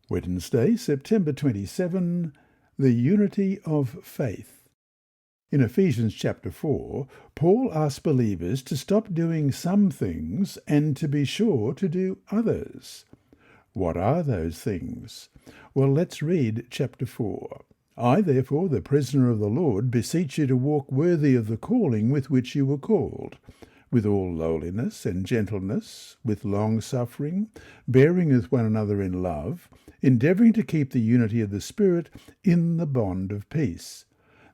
Wednesday, September 27, the unity of faith. In Ephesians chapter 4, Paul asks believers to stop doing some things and to be sure to do others. What are those things? Well, let's read chapter 4. I, therefore, the prisoner of the Lord, beseech you to walk worthy of the calling with which you were called, with all lowliness and gentleness, with long-suffering, bearing with one another in love, endeavouring to keep the unity of the Spirit in the bond of peace.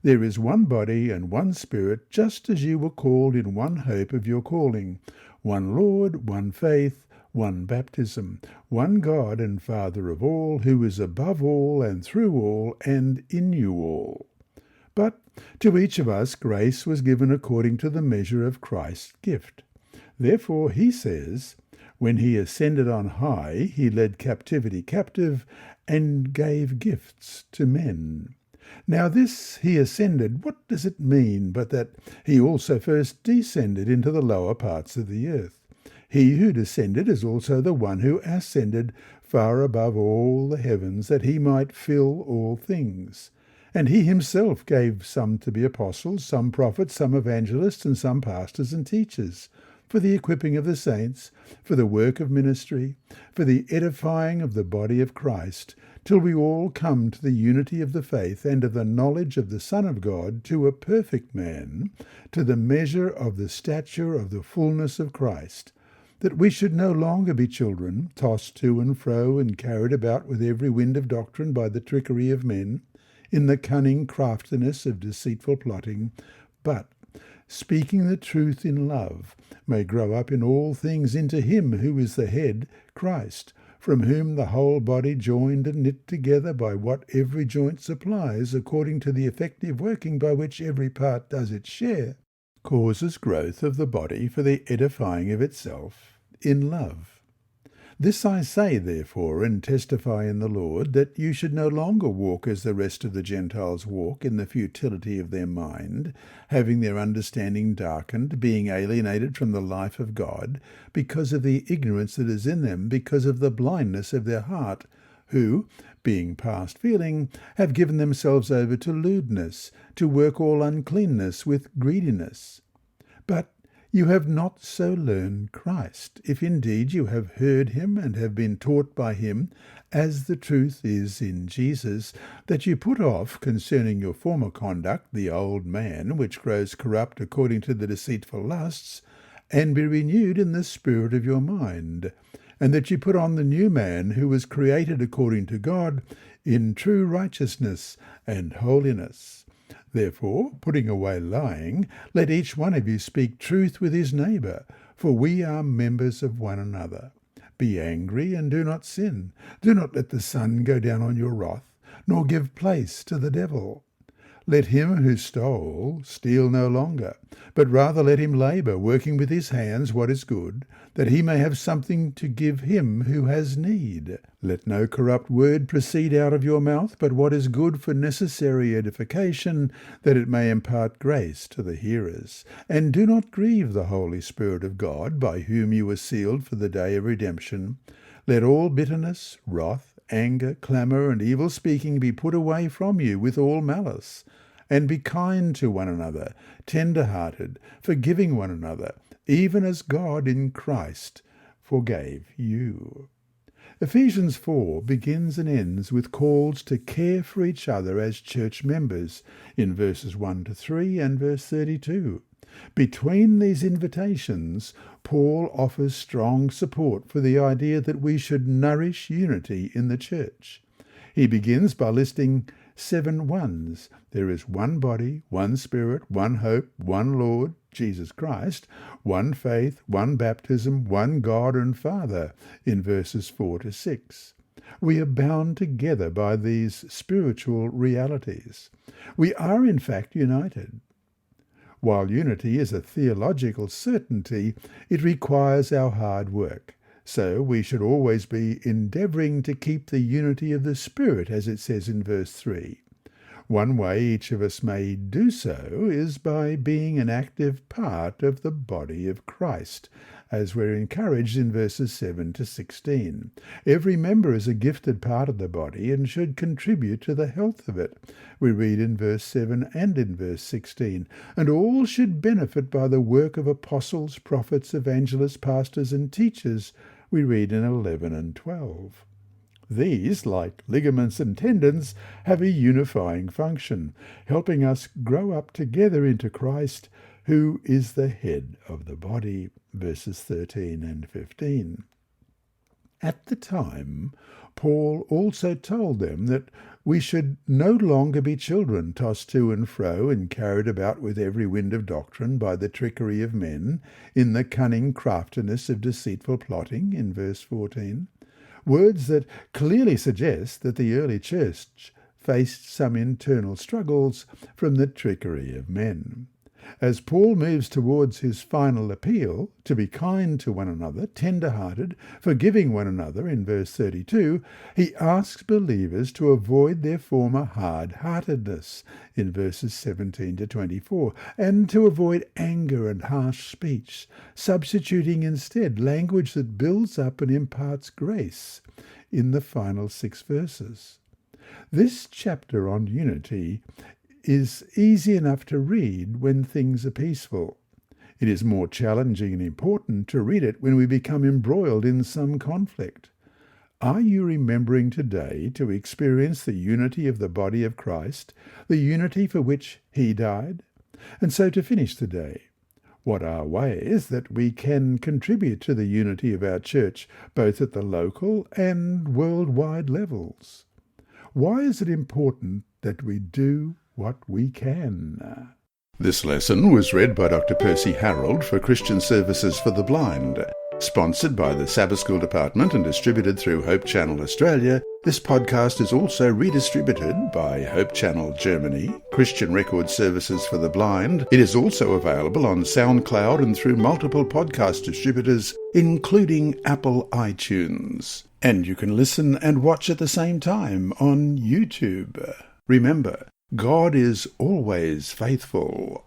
There is one body and one Spirit, just as you were called in one hope of your calling, one Lord, one faith, one baptism, one God and Father of all, who is above all and through all and in you all. But to each of us grace was given according to the measure of Christ's gift. Therefore he says, when he ascended on high, he led captivity captive and gave gifts to men. Now this he ascended, what does it mean but that he also first descended into the lower parts of the earth? He who descended is also the one who ascended far above all the heavens, that he might fill all things. And he himself gave some to be apostles, some prophets, some evangelists, and some pastors and teachers, for the equipping of the saints, for the work of ministry, for the edifying of the body of Christ, till we all come to the unity of the faith and of the knowledge of the Son of God, to a perfect man, to the measure of the stature of the fullness of Christ, that we should no longer be children, tossed to and fro and carried about with every wind of doctrine by the trickery of men, in the cunning craftiness of deceitful plotting, but, speaking the truth in love, may grow up in all things into him who is the head, Christ, from whom the whole body, joined and knit together by what every joint supplies, according to the effective working by which every part does its share, causes growth of the body for the edifying of itself in love. This I say, therefore, and testify in the Lord, that you should no longer walk as the rest of the Gentiles walk, in the futility of their mind, having their understanding darkened, being alienated from the life of God, because of the ignorance that is in them, because of the blindness of their heart, who, being past feeling, have given themselves over to lewdness, to work all uncleanness with greediness. But you have not so learned Christ, if indeed you have heard him and have been taught by him, as the truth is in Jesus, that you put off concerning your former conduct the old man, which grows corrupt according to the deceitful lusts, and be renewed in the spirit of your mind, and that you put on the new man, who was created according to God, in true righteousness and holiness. Therefore, putting away lying, let each one of you speak truth with his neighbour, for we are members of one another. Be angry and do not sin. Do not let the sun go down on your wrath, nor give place to the devil. Let him who stole steal no longer, but rather let him labour, working with his hands what is good, that he may have something to give him who has need. Let no corrupt word proceed out of your mouth, but what is good for necessary edification, that it may impart grace to the hearers. And do not grieve the Holy Spirit of God, by whom you were sealed for the day of redemption. Let all bitterness, wrath, anger, clamour, and evil speaking be put away from you with all malice. And be kind to one another, tender-hearted, forgiving one another, even as God in Christ forgave you. Ephesians 4 begins and ends with calls to care for each other as church members in verses 1 to 3 and verse 32. Between these invitations, Paul offers strong support for the idea that we should nourish unity in the church. He begins by listing 7 ones. There is one body, one Spirit, one hope, one Lord, Jesus Christ, one faith, one baptism, one God and Father, in verses 4 to 6. We are bound together by these spiritual realities. We are, in fact, united. While unity is a theological certainty, it requires our hard work. So we should always be endeavouring to keep the unity of the Spirit, as it says in verse 3. One way each of us may do so is by being an active part of the body of Christ, as we're encouraged in verses 7 to 16. Every member is a gifted part of the body and should contribute to the health of it, we read in verse 7 and in verse 16. And all should benefit by the work of apostles, prophets, evangelists, pastors, and teachers, we read in 11 and 12. These, like ligaments and tendons, have a unifying function, helping us grow up together into Christ, who is the head of the body, verses 13 and 15. At the time, Paul also told them that we should no longer be children, tossed to and fro and carried about with every wind of doctrine by the trickery of men, in the cunning craftiness of deceitful plotting, in verse 14. Words that clearly suggest that the early church faced some internal struggles from the trickery of men. As Paul moves towards his final appeal to be kind to one another, tender-hearted, forgiving one another in verse 32, he asks believers to avoid their former hard-heartedness in verses 17 to 24, and to avoid anger and harsh speech, substituting instead language that builds up and imparts grace in the final 6 verses. This chapter on unity is easy enough to read when things are peaceful. It is more challenging and important to read it when we become embroiled in some conflict. Are you remembering today to experience the unity of the body of Christ, the unity for which he died? And so to finish today, what are ways that we can contribute to the unity of our church, both at the local and worldwide levels? Why is it important that we do what we can? This lesson was read by Dr. Percy Harrold for Christian Services for the Blind. Sponsored by the Sabbath School Department and distributed through Hope Channel Australia, this podcast is also redistributed by Hope Channel Germany, Christian Record Services for the Blind. It is also available on SoundCloud and through multiple podcast distributors, including Apple iTunes. And you can listen and watch at the same time on YouTube. Remember, God is always faithful.